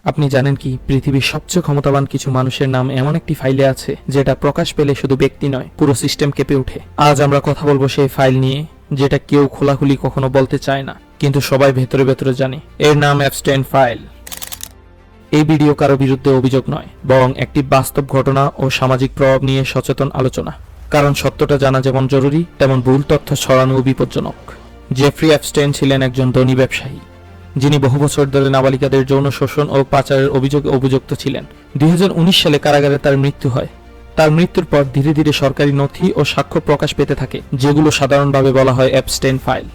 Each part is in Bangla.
আপনি জানেন কি পৃথিবীর সবচেয়ে ক্ষমতাবান কিছু মানুষের নাম এমন একটি ফাইলে আছে যেটা প্রকাশ পেলে শুধু ব্যক্তি নয় পুরো সিস্টেম কেঁপে ওঠে। আজ আমরা কথা বলবো সেই ফাইল নিয়ে যেটা কেউ খোলাখুলি কখনো বলতে চায় না, কিন্তু সবাই ভেতরে ভেতরে জানে। এর নাম অ্যাপস্টাইন ফাইল। এই ভিডিও কারো বিরুদ্ধে অভিযোগ নয়, বরং একটি বাস্তব ঘটনা ও সামাজিক প্রভাব নিয়ে সচেতন আলোচনা। কারণ সত্যটা জানা যেমন জরুরি, তেমন ভুল তথ্য ছড়ানো বিপজ্জনক। জেফ্রি অ্যাপস্টাইন ছিলেন একজন ধনী ব্যবসায়ী, যিনি বহু বছর ধরে নাবালিকাদের যৌন শোষণ ও পাচারের অভিযোগে অভিযুক্ত ছিলেন। 2019 সালে কারাগারে তার মৃত্যু হয়। তার মৃত্যুর পর ধীরে ধীরে সরকারি নথি ও সাক্ষ্য প্রকাশ পেতে থাকে, যেগুলো সাধারণভাবে বলা হয় অ্যাপস্টাইন ফাইল।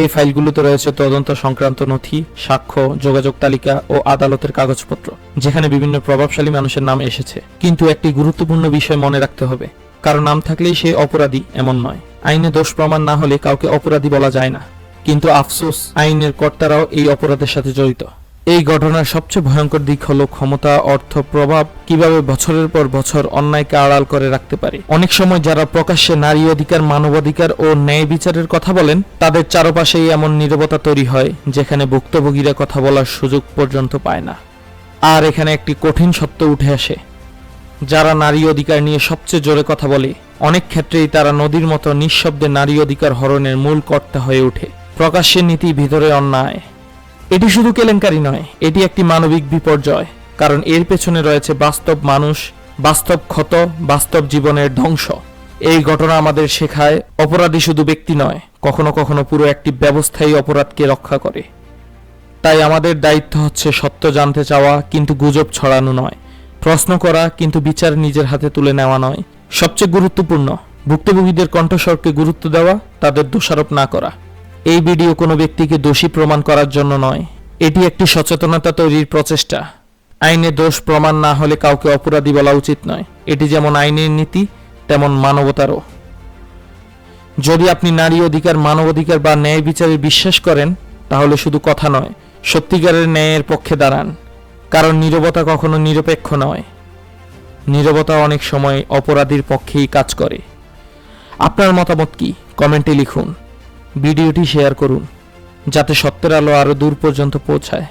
এই ফাইলগুলোতে রয়েছে তদন্ত সংক্রান্ত নথি, সাক্ষ্য, যোগাযোগ তালিকা ও আদালতের কাগজপত্র, যেখানে বিভিন্ন প্রভাবশালী মানুষের নাম এসেছে। কিন্তু একটি গুরুত্বপূর্ণ বিষয় মনে রাখতে হবে, কারো নাম থাকলেই সে অপরাধী এমন নয়। আইনে দোষ প্রমাণ না হলে কাউকে অপরাধী বলা যায় না। কিন্তু আফসোস, আইনের কর্তারাও এই অপরাধের সাথে জড়িত। এই ঘটনার সবচেয়ে ভয়ঙ্কর দিক হলো ক্ষমতা, অর্থ, প্রভাব কিভাবে বছরের পর বছর অন্যায়কে আড়াল করে রাখতে পারে। অনেক সময় যারা প্রকাশ্যে নারী অধিকার, মানবাধিকার ও ন্যায় বিচারের কথা বলেন, তাদের চারপাশেই এমন নীরবতা তৈরি হয় যেখানে ভুক্তভোগীরা কথা বলার সুযোগ পর্যন্ত পায় না। আর এখানে একটি কঠিন সত্য উঠে আসে, যারা নারী অধিকার নিয়ে সবচেয়ে জোরে কথা বলে, অনেক ক্ষেত্রেই তারা নদীর মতো নিঃশব্দে নারী অধিকার হরণের মূল কর্তা হয়ে ওঠে। প্রকাশ্যের নীতি, ভিতরে অন্যায়। এটি শুধু কেলেঙ্কারি নয়, এটি একটি মানবিক বিপর্যয়। কারণ এর পেছনে রয়েছে বাস্তব মানুষ, বাস্তব ক্ষত, বাস্তব জীবনের ধ্বংস। এই ঘটনা আমাদের শেখায় অপরাধী শুধু ব্যক্তি নয়, কখনো কখনো পুরো একটি ব্যবস্থাই অপরাধকে রক্ষা করে। তাই আমাদের দায়িত্ব হচ্ছে সত্য জানতে চাওয়া, কিন্তু গুজব ছড়ানো নয়। প্রশ্ন করা, কিন্তু বিচার নিজের হাতে তুলে নেওয়া নয়। সবচেয়ে গুরুত্বপূর্ণ, ভুক্তভোগীদের কণ্ঠস্বরকে গুরুত্ব দেওয়া, তাদের দোষারোপ না করা। এই ভিডিও কোনো ব্যক্তিকে দোষী প্রমাণ করার জন্য নয়, এটি একটি সচেতনতা তৈরির প্রচেষ্টা। আইনে দোষ প্রমাণ না হলে কাউকে অপরাধী বলা উচিত নয়। এটি যেমন আইনের নীতি, তেমন মানবতারও। যদি আপনি নারী অধিকার, মানবাধিকার বা ন্যায় বিচারে বিশ্বাস করেন, তাহলে শুধু কথা নয়, সত্যিকারের ন্যায়ের পক্ষে দাঁড়ান। কারণ নীরবতা কখনো নিরপেক্ষ নয়। নীরবতা অনেক সময় অপরাধীর পক্ষেই কাজ করে। আপনার মতামত কি? কমেন্টে লিখুন। ভিডিওটি শেয়ার করুন, যাতে সত্যের আলো আরও দূর পর্যন্ত পৌঁছায়।